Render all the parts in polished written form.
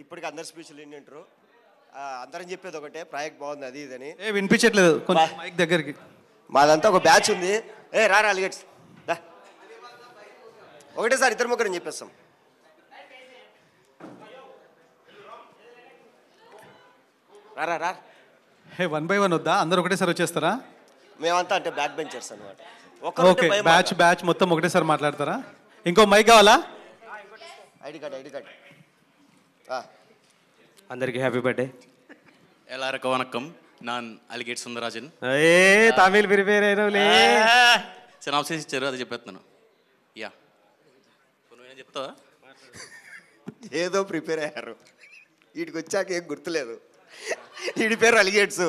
ఇప్పటికి అందరు స్పీచ్లు వింటారు. అందరం చెప్పేది ఒకటే, ప్రాజెక్ట్ బాగుంది అది ఇదని. వినిపించట్లేదు కొంచెం మైక్ దగ్గరికి. మాదంతా ఒక బ్యాచ్ ఉంది. రారా అలిగేట్స్ ఒకటేసారి ఇద్దరు ముగ్గురు చెప్పేస్తాం. రారా రా. 1 by 1 వద్దా, అందరు ఒకటేసారి వచ్చేస్తారా? మేమంతా అంటే బ్యాక్ బెంచర్స్ అనమాట. ఓకే, బ్యాచ్ మొత్తం ఒకటేసారి మాట్లాడతారా? ఇంకో మైక్ కావాలా? ID card. అందరికీ హ్యాపీ బర్త్డే. எல்லாருக்கும் வணக்கம். நான் అలిగేట్ సుందరరాజన్. తమిళ్ ప్రిపేర్ అయినవులే. సినాప్సిస్ ఇచ్చారు, అది చెప్పేస్తున్నాను. యా, నువ్వేనా చెప్తావా? ఏదో ప్రిపేర్ అయ్యారు, వీడికి వచ్చాక ఏం గుర్తులేదు. వీడి పేరు అలిగేట్స్.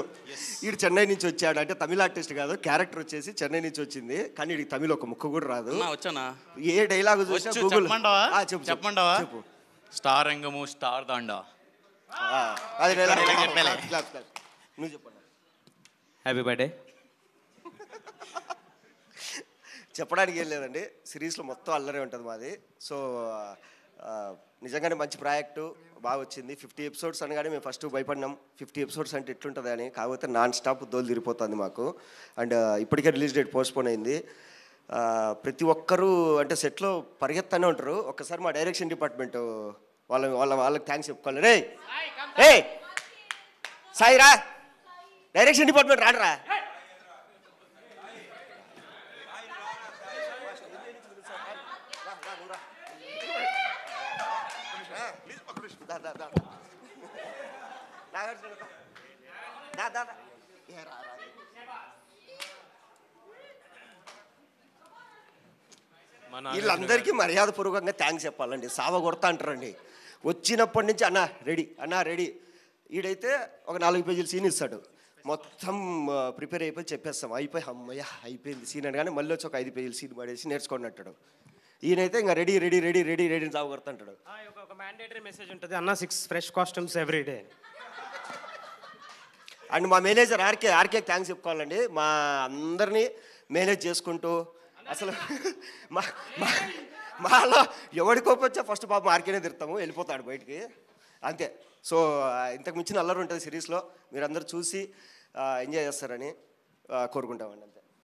వీడు చెన్నై నుంచి వచ్చాడు, అంటే తమిళ ఆర్టిస్ట్ కాదు, క్యారెక్టర్ వచ్చేసి చెన్నై నుంచి వచ్చింది. కానీ వీడికి తమిళ ఒక ముక్క కూడా రాదు. వచ్చానా? ఏ డైలాగ్ చూసినా గూగుల్ చెప్పమంటావా? స్టార్ రంగము స్టార్ దాండా, అది నువ్వు చెప్పండి. Happy birthday. చెప్పడానికి ఏం లేదండి, సిరీస్లో మొత్తం అల్లరే ఉంటుంది మాది. సో నిజంగానే మంచి ప్రాజెక్టు, బాగా వచ్చింది. 50 ఎపిసోడ్స్ అనగానే మేము ఫస్ట్ భయపడినాం, 50 ఎపిసోడ్స్ అంటే ఎట్లుంటుంది అని. కాకపోతే నాన్ స్టాప్ దోలు తిరిగిపోతుంది మాకు. అండ్ ఇప్పటికే రిలీజ్ డేట్ పోస్ట్పోన్ అయింది. ప్రతి ఒక్కరూ అంటే సెట్లో పరిగెత్తానే ఉంటారు. ఒక్కసారి మా డైరెక్షన్ డిపార్ట్మెంట్ వాళ్ళకి థ్యాంక్స్ చెప్పుకోవాలి. రే సాయి రా, డైరెక్షన్ డిపార్ట్మెంట్ రాడరా. వీళ్ళందరికీ మర్యాద పూర్వకంగా థ్యాంక్స్ చెప్పాలండి. సావ కొడతా అంటారండి. వచ్చినప్పటి నుంచి అన్నా రెడీ. ఈడైతే ఒక 4 పేజీలు సీన్ ఇస్తాడు, మొత్తం ప్రిపేర్ అయిపోయి చెప్పేస్తాం. అమ్మయ్య అయిపోయింది సీన్ అని. కానీ మళ్ళీ వచ్చి ఒక 5 పేజీలు సీన్ పడేసి నేర్చుకోండి అంటాడు. ఈయనైతే ఇంకా రెడీ సావ కొడతా అంటాడు. ఒక మ్యాండేటరీ మెసేజ్ ఉంటుంది, అన్న 6 fresh costumes every day. And మా మేనేజర్ ఆర్కే థ్యాంక్స్ చెప్పుకోవాలండి. మా అందరినీ మేనేజ్ చేసుకుంటూ అసలు మాలో ఎవడి కోపం వచ్చా ఫస్ట్ పాపం ఆర్కేనే తిడతాము, వెళ్ళిపోతాడు బయటికి, అంతే. సో ఇంతకు మించిన అల్లరి ఉంటుంది సిరీస్లో. మీరందరూ చూసి ఎంజాయ్ చేస్తారని కోరుకుంటామండి, అంతే.